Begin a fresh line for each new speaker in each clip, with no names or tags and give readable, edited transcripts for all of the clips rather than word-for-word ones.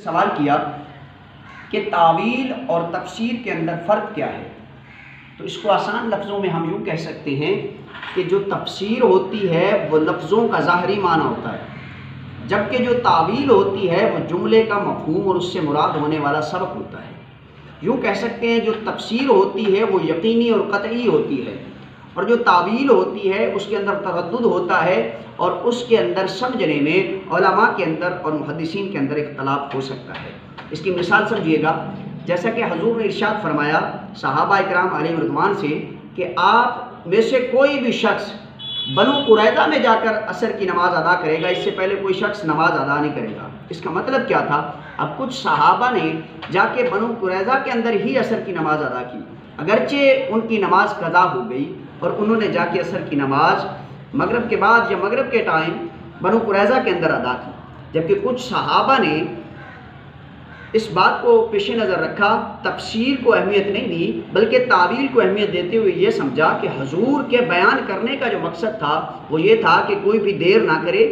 سوال کیا کہ تعویل اور تفسیر کے اندر فرق کیا ہے، تو اس کو آسان لفظوں میں ہم یوں کہہ سکتے ہیں کہ جو تفسیر ہوتی ہے وہ لفظوں کا ظاہری معنی ہوتا ہے، جبکہ جو تعویل ہوتی ہے وہ جملے کا مفہوم اور اس سے مراد ہونے والا سبق ہوتا ہے۔ یوں کہہ سکتے ہیں جو تفسیر ہوتی ہے وہ یقینی اور قطعی ہوتی ہے، اور جو تعویل ہوتی ہے اس کے اندر تردد ہوتا ہے، اور اس کے اندر سمجھنے میں علماء کے اندر اور محدثین کے اندر اختلاف ہو سکتا ہے۔ اس کی مثال سمجھیے گا، جیسا کہ حضور نے ارشاد فرمایا صحابہ اکرام علیہم رضوان سے کہ آپ میں سے کوئی بھی شخص بنو قریظہ میں جا کر عصر کی نماز ادا کرے گا، اس سے پہلے کوئی شخص نماز ادا نہیں کرے گا۔ اس کا مطلب کیا تھا؟ اب کچھ صحابہ نے جا کے بنو قریظہ کے اندر ہی عصر کی نماز ادا کی، اگرچہ ان کی نماز قضا ہو گئی اور انہوں نے جا کے عصر کی نماز مغرب کے بعد یا مغرب کے ٹائم بنو قریظہ کے اندر ادا کی، جبکہ کچھ صحابہ نے اس بات کو پیش نظر رکھا، تفسیر کو اہمیت نہیں دی بلکہ تعویل کو اہمیت دیتے ہوئے یہ سمجھا کہ حضور کے بیان کرنے کا جو مقصد تھا وہ یہ تھا کہ کوئی بھی دیر نہ کرے،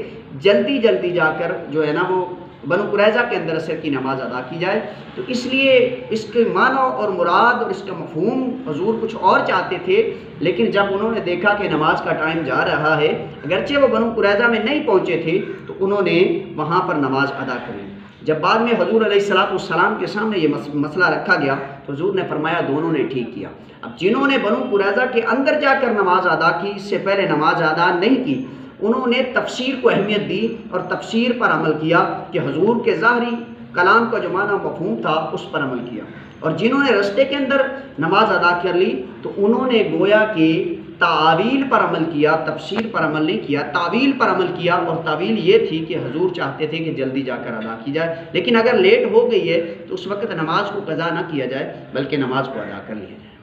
جلدی جلدی جا کر جو ہے نا وہ بنو قریظہ کے اندر عصر کی نماز ادا کی جائے۔ تو اس لیے اس کے معنی اور مراد اور اس کا مفہوم حضور کچھ اور چاہتے تھے، لیکن جب انہوں نے دیکھا کہ نماز کا ٹائم جا رہا ہے، اگرچہ وہ بنو قریظہ میں نہیں پہنچے تھے، تو انہوں نے وہاں پر نماز ادا کر لی۔ جب بعد میں حضور علیہ السلام کے سامنے یہ مسئلہ رکھا گیا تو حضور نے فرمایا دونوں نے ٹھیک کیا۔ اب جنہوں نے بنو قریظہ کے اندر جا کر نماز ادا کی، اس سے پہلے نماز ادا نہیں کی، انہوں نے تفسیر کو اہمیت دی اور تفسیر پر عمل کیا کہ حضور کے ظاہری کلام کا جو معنی مفہوم تھا اس پر عمل کیا، اور جنہوں نے رستے کے اندر نماز ادا کر لی تو انہوں نے گویا کہ تعویل پر عمل کیا، تفسیر پر عمل نہیں کیا، تعویل پر عمل کیا، اور تعویل یہ تھی کہ حضور چاہتے تھے کہ جلدی جا کر ادا کی جائے، لیکن اگر لیٹ ہو گئی ہے تو اس وقت نماز کو قضا نہ کیا جائے بلکہ نماز کو ادا کر لیا جائے۔